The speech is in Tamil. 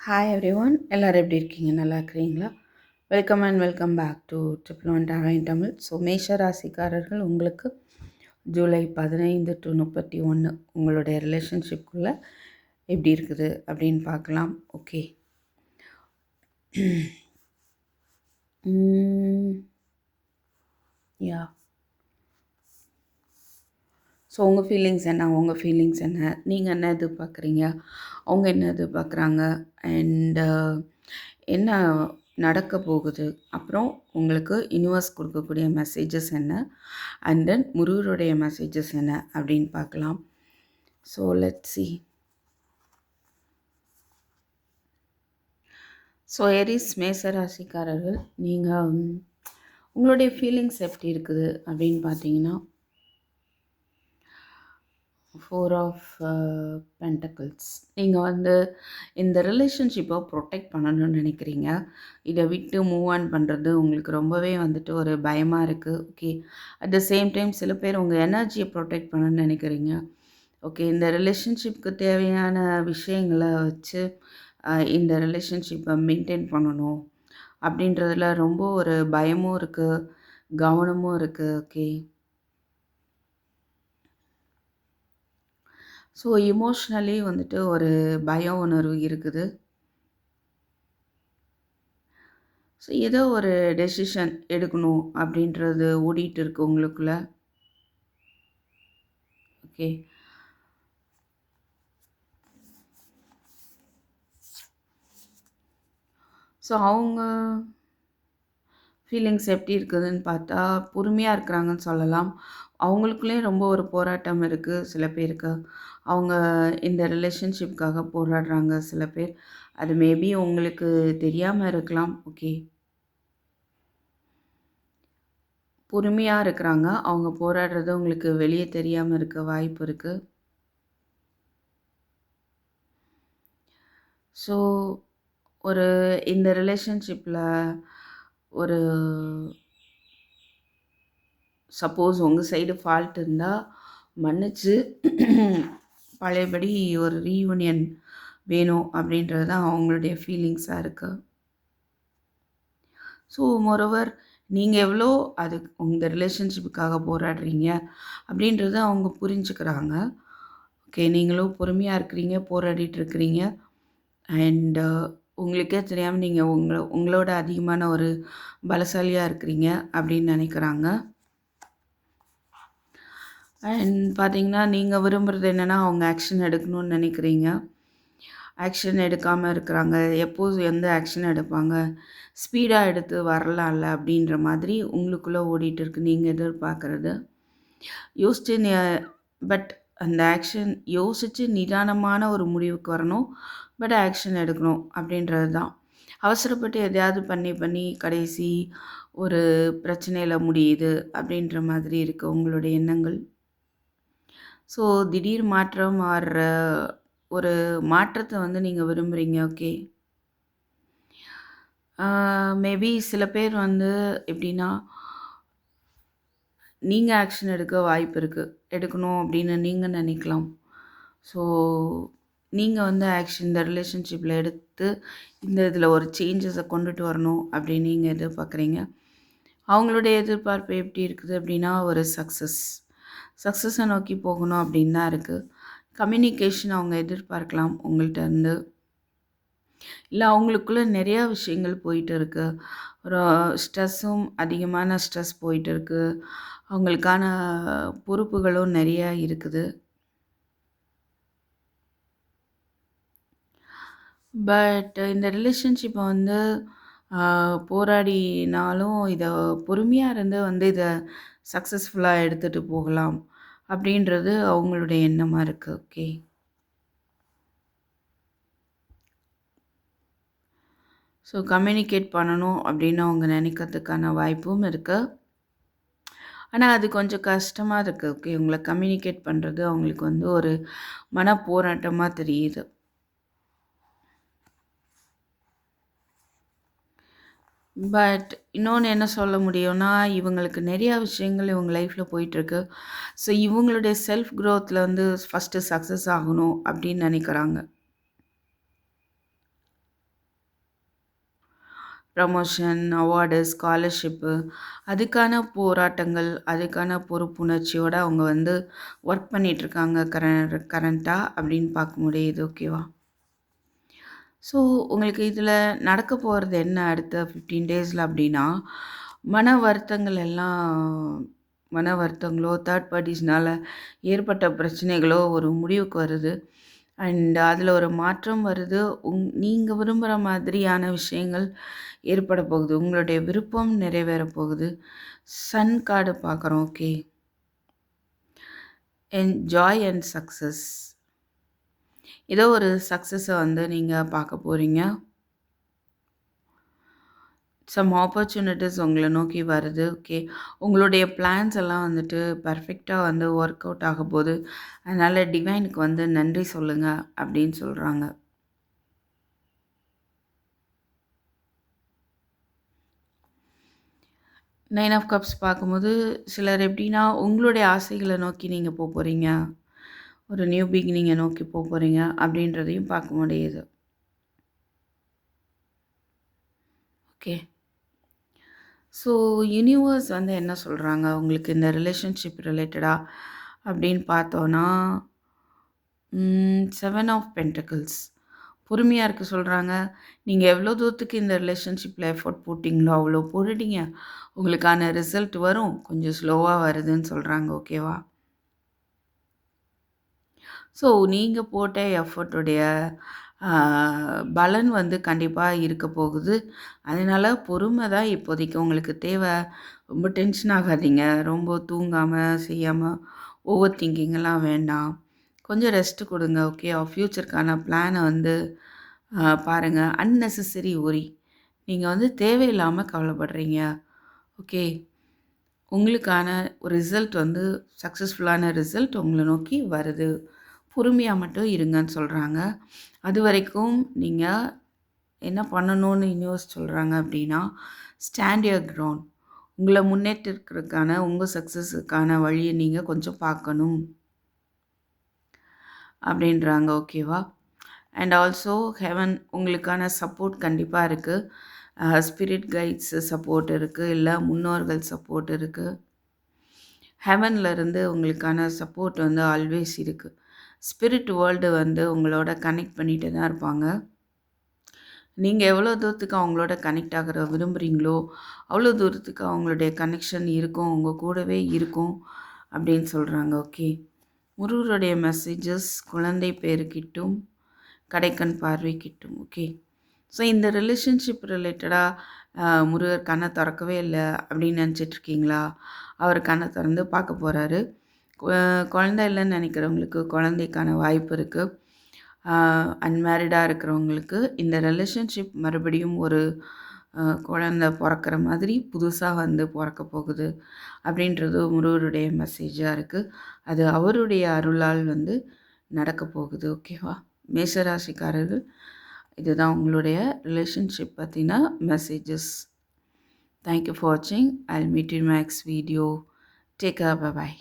ஹாய் எவ்ரிஒன், எல்லோரும் எப்படி இருக்கீங்க? நல்லா இருக்கிறீங்களா? Welcome and welcome back to triple one டாராயின் தமிழ். ஸோ மேஷ ராசிக்காரர்கள், உங்களுக்கு ஜூலை 15 to 31 உங்களுடைய ரிலேஷன்ஷிப்குள்ளே எப்படி இருக்குது அப்படின்னு பார்க்கலாம். ஓகே, யா ஸோ உங்கள் ஃபீலிங்ஸ் என்ன, உங்கள் ஃபீலிங்ஸ் என்ன, நீங்கள் என்ன எதிர்பார்க்குறீங்க, அவங்க என்ன எதிர்பார்க்குறாங்க, அண்டு என்ன நடக்க போகுது, அப்புறம் உங்களுக்கு யூனிவர்ஸ் கொடுக்கக்கூடிய மெசேஜஸ் என்ன, அண்ட் தென் முருகருடைய மெசேஜஸ் என்ன அப்படின்னு பார்க்கலாம். So let's see. So Aries மேசராசிக்காரர்கள், நீங்கள் உங்களுடைய ஃபீலிங்ஸ் எப்படி இருக்குது அப்படின்னு பார்த்தீங்கன்னா, 4 ஆஃப் பென்டக்கிள்ஸ். நீங்கள் இந்த ரிலேஷன்ஷிப்பை ப்ரொடெக்ட் பண்ணணும்னு நினைக்கிறீங்க. இதை விட்டு மூவ் ஆன் பண்ணுறது உங்களுக்கு ரொம்பவே ஒரு பயமாக இருக்குது. Okay, at the same time சில பேர் உங்கள் எனர்ஜியை ப்ரொடெக்ட் பண்ணணும்னு நினைக்கிறீங்க. ஓகே, இந்த ரிலேஷன்ஷிப்க்கு தேவையான விஷயங்களை வச்சு இந்த ரிலேஷன்ஷிப்பை மெயின்டைன் பண்ணணும் அப்படின்றதுல ரொம்ப ஒரு பயமும் இருக்குது, கவனமும் இருக்குது. ஓகே, ஸோ இமோஷ்னலி ஒரு பய உணர்வு இருக்குது. ஸோ ஏதோ ஒரு டெசிஷன் எடுக்கணும் அப்படின்றது ஓடிட்டு இருக்கு உங்களுக்குள்ள. ஓகே, ஸோ அவங்க ஃபீலிங்ஸ் எப்படி இருக்குதுன்னு பார்த்தா பொறுமையாக இருக்கிறாங்கன்னு சொல்லலாம். அவங்களுக்குள்ளேயும் ரொம்ப ஒரு போராட்டம் இருக்குது. சில பேருக்கு அவங்க இந்த ரிலேஷன்ஷிப்காக போராடுறாங்க. சில பேர் அது மேபி உங்களுக்கு தெரியாமல் இருக்கலாம். ஓகே, பொறுமையாக இருக்கிறாங்க. அவங்க போராடுறது உங்களுக்கு வெளியே தெரியாமல் இருக்க வாய்ப்பு இருக்குது. ஸோ இந்த ரிலேஷன்ஷிப்பில் ஒரு சப்போஸ் உங்கள் சைடு ஃபால்ட் இருந்தால் மன்னிச்சு பழையபடி ஒரு ரீயூனியன் வேணும் அப்படின்றது தான் அவங்களுடைய ஃபீலிங்ஸாக இருக்குது. ஸோ மோரோவர் நீங்கள் எவ்வளோ உங்கள் ரிலேஷன்ஷிப்புக்காக போராடுறீங்க அப்படின்றத அவங்க புரிஞ்சுக்கிறாங்க. ஓகே, நீங்களும் பொறுமையாக இருக்கிறீங்க, போராடிட்டுருக்கிறீங்க. அண்டு உங்களுக்கே தெரியாமல் நீங்கள் உங்களோட அதிகமான ஒரு பலசாலியாக இருக்கிறீங்க அப்படின்னு நினைக்கிறாங்க. அண்ட் பார்த்தீங்கன்னா, நீங்கள் விரும்புகிறது என்னென்னா அவங்க ஆக்ஷன் எடுக்கணும்னு நினைக்கிறீங்க. ஆக்ஷன் எடுக்காமல் இருக்கிறாங்க. எப்போது எந்த ஆக்ஷன் எடுப்பாங்க, ஸ்பீடாக எடுத்து வரலாம்ல அப்படின்ற மாதிரி உங்களுக்குள்ளே ஓடிட்டு இருக்கு. நீங்கள் எதிர்பார்க்குறது யோசிச்சு பட் அந்த ஆக்ஷன் யோசித்து நிதானமான ஒரு முடிவுக்கு வரணும். பட் ஆக்ஷன் எடுக்கணும் அப்படின்றது தான். அவசரப்பட்டு எதையாவது பண்ணி கடைசி ஒரு பிரச்சனையில் முடியுது அப்படின்ற மாதிரி இருக்குது உங்களுடைய எண்ணங்கள். ஸோ திடீர் மாற்றம் ஆடுற ஒரு மாற்றத்தை நீங்கள் விரும்புகிறீங்க. ஓகே, மேபி சில பேர் எப்படின்னா, நீங்கள் ஆக்ஷன் எடுக்க வாய்ப்பு இருக்குது, எடுக்கணும் அப்படின்னு நீங்கள் நினைக்கலாம். ஸோ நீங்கள் ஆக்ஷன் இந்த ரிலேஷன்ஷிப்பில் எடுத்து இதில் ஒரு சேஞ்சஸை கொண்டுட்டு வரணும் அப்படின்னு நீங்கள் எதிர்பார்க்குறீங்க. அவங்களுடைய எதிர்பார்ப்பு எப்படி இருக்குது அப்படின்னா, ஒரு சக்ஸஸை நோக்கி போகணும் அப்படின்னு தான் இருக்குது. கம்யூனிகேஷன் அவங்க எதிர்பார்க்கலாம் உங்கள்கிட்ட இருந்து. இல்லை அவங்களுக்குள்ளே நிறையா விஷயங்கள் போயிட்டு இருக்குது. ஒரு ஸ்ட்ரெஸ்ஸும் அதிகமான ஸ்ட்ரெஸ் போயிட்டு இருக்குது. அவங்களுக்கான பொறுப்புகளும் நிறையா இருக்குது. பட் இந்த ரிலேஷன்ஷிப்பை போராடினாலும் இதை பொறுமையாக இருந்து இதை சக்ஸஸ்ஃபுல்லாக எடுத்துகிட்டு போகலாம் அப்படின்றது அவங்களுடைய எண்ணமாக இருக்குது. ஓகே, ஸோ கம்யூனிகேட் பண்ணணும் அப்படின்னு அவங்க நினைக்கிறதுக்கான வாய்ப்பும் இருக்குது. ஆனால் அது கொஞ்சம் கஷ்டமாக இருக்குது. ஓகே, உங்களை கம்யூனிகேட் பண்ணுறது அவங்களுக்கு ஒரு மன போராட்டமாக தெரியுது. பட் இன்னொன்று என்ன சொல்ல முடியும்னா, இவங்களுக்கு நிறையா விஷயங்கள் இவங்க லைஃப்பில் போயிட்டுருக்கு. ஸோ இவங்களுடைய செல்ஃப் க்ரோத்தில் ஃபஸ்ட்டு சக்ஸஸ் ஆகணும் அப்படின்னு நினைக்கிறாங்க. ப்ரமோஷன், அவார்டு, ஸ்காலர்ஷிப்பு அதுக்கான போராட்டங்கள், அதுக்கான பொறுப்புணர்ச்சியோட அவங்க வந்து ஒர்க் பண்ணிகிட்ருக்காங்க கரண்ட்டாக அப்படின்னு பார்க்க முடியுது. ஓகேவா? ஸோ உங்களுக்கு இதில் நடக்க போகிறது என்ன அடுத்த 15 டேஸில் அப்படின்னா, மன வருத்தங்கள் எல்லாம் மன வருத்தங்களோ, தேர்ட் பார்ட்டிஸ்னால ஏற்பட்ட பிரச்சனைகளோ ஒரு முடிவுக்கு வருது. அண்ட் அதில் ஒரு மாற்றம் வருது. நீங்கள் விரும்புகிற மாதிரியான விஷயங்கள் ஏற்பட போகுது. உங்களுடைய விருப்பம் நிறைவேற போகுது. சன் கார்டு பார்க்குறோம். ஓகே. Joy and success. ஏதோ ஒரு சக்ஸஸை வந்து நீங்கள் பார்க்க போகிறீங்க. சம் ஆப்பர்ச்சுனிட்டிஸ் உங்களை நோக்கி வருது. ஓகே. உங்களுடைய பிளான்ஸ் எல்லாம் வந்துட்டு பர்ஃபெக்டாக வந்து ஒர்க் அவுட் ஆக போகுது. அதனால் டிவைனுக்கு வந்து நன்றி சொல்லுங்கள் அப்படின்னு சொல்கிறாங்க. நைன் ஆஃப் கப்ஸ் பார்க்கும்போது சிலர் எப்படின்னா உங்களுடைய ஆசைகளை நோக்கி நீங்கள் போகிறீங்க, ஒரு நியூ பிகினிங்கை நோக்கி போகிறீங்க அப்படின்றதையும் பார்க்க முடியுது. ஓகே. ஸோ யூனிவர்ஸ் வந்து என்ன சொல்கிறாங்க உங்களுக்கு இந்த ரிலேஷன்ஷிப் ரிலேட்டடாக அப்படின்னு பார்த்தோன்னா, 7 ஆஃப் பென்டக்கிள்ஸ் பொறுமையாக இருக்க சொல்கிறாங்க. நீங்கள் எவ்வளோ தூரத்துக்கு இந்த ரிலேஷன்ஷிப்பில் எஃபோர்ட் போட்டிங்களோ அவ்வளோ போட்டுட்டீங்க. உங்களுக்கான ரிசல்ட் வரும். கொஞ்சம் ஸ்லோவாக வருதுன்னு சொல்கிறாங்க. ஓகேவா? ஸோ நீங்கள் போட்ட எஃபர்ட்டுடைய பலன் வந்து கண்டிப்பாக இருக்க போகுது. அதனால் பொறுமை தான் இப்போதைக்கு உங்களுக்கு தேவை. ரொம்ப டென்ஷன் ஆகாதீங்க. ரொம்ப தூங்காமல் செய்யாமல் ஓவர் திங்கிங்கெல்லாம் வேண்டாம். கொஞ்சம் ரெஸ்ட்டு கொடுங்க. ஓகே. ஃப்யூச்சருக்கான பிளானை வந்து பாருங்கள். Unnecessary worry. நீங்கள் வந்து தேவையில்லாமல் கவலைப்படுறீங்க. ஓகே. உங்களுக்கான ஒரு ரிசல்ட் வந்து சக்ஸஸ்ஃபுல்லான ரிசல்ட் உங்களை நோக்கி வருது. பொறுமையாக மட்டும் இருங்கன்னு சொல்கிறாங்க. அது வரைக்கும் நீங்கள் என்ன பண்ணணும்னு யூனிவர்ஸ் சொல்கிறாங்க அப்படின்னா, ஸ்டாண்ட் யுவர் கிரவுண்ட். உங்களை முன்னேற்றத்துக்கான உங்கள் சக்ஸஸுக்கான வழியை நீங்கள் கொஞ்சம் பார்க்கணும் அப்படின்றாங்க. ஓகேவா? அண்ட் ஆல்சோ ஹெவன் உங்களுக்கான சப்போர்ட் கண்டிப்பாக இருக்குது. ஸ்பிரிட் கைட்ஸ் சப்போர்ட் இருக்குது, இல்லை முன்னோர்கள் சப்போர்ட் இருக்குது. ஹெவன்லேருந்து உங்களுக்கான சப்போர்ட் வந்து ஆல்வேஸ் இருக்குது. ஸ்பிரிட் வேர்ல்டு வந்து உங்களோட கனெக்ட் பண்ணிகிட்டு தான் இருப்பாங்க. நீங்கள் எவ்வளோ தூரத்துக்கு அவங்களோட கனெக்ட் ஆகிற விரும்புகிறீங்களோ அவ்வளோ தூரத்துக்கு அவங்களுடைய கனெக்ஷன் இருக்கும், உங்கள் கூடவே இருக்கும் அப்படின்னு சொல்கிறாங்க. ஓகே. முருகருடைய மெசேஜஸ் குழந்தை பேரு கிட்டும், கடைக்கண் பார்வை கிட்டும். ஓகே. ஸோ இந்த ரிலேஷன்ஷிப் ரிலேட்டடாக முருகர் கண்ணை திறக்கவே இல்லை அப்படின்னு நினச்சிட்ருக்கீங்களா? அவர் கண்ணை திறந்து பார்க்க போகிறாரு. குழந்தை இல்லைன்னு நினைக்கிறவங்களுக்கு குழந்தைக்கான வாய்ப்பு இருக்குது. அன்மேரிடாக இருக்கிறவங்களுக்கு இந்த ரிலேஷன்ஷிப் மறுபடியும் ஒரு குழந்தை பிறக்கிற மாதிரி புதுசாக வந்து பிறக்க போகுது அப்படின்றது முருகருடைய மெசேஜாக இருக்குது. அது அவருடைய அருளால் வந்து நடக்க போகுது. ஓகேவா? மேஷராசிக்காரர்கள், இதுதான் உங்களுடைய ரிலேஷன்ஷிப் பற்றின மெசேஜஸ். தேங்க்யூ ஃபார் வாட்சிங். I will meet you in my next video. Take care. By.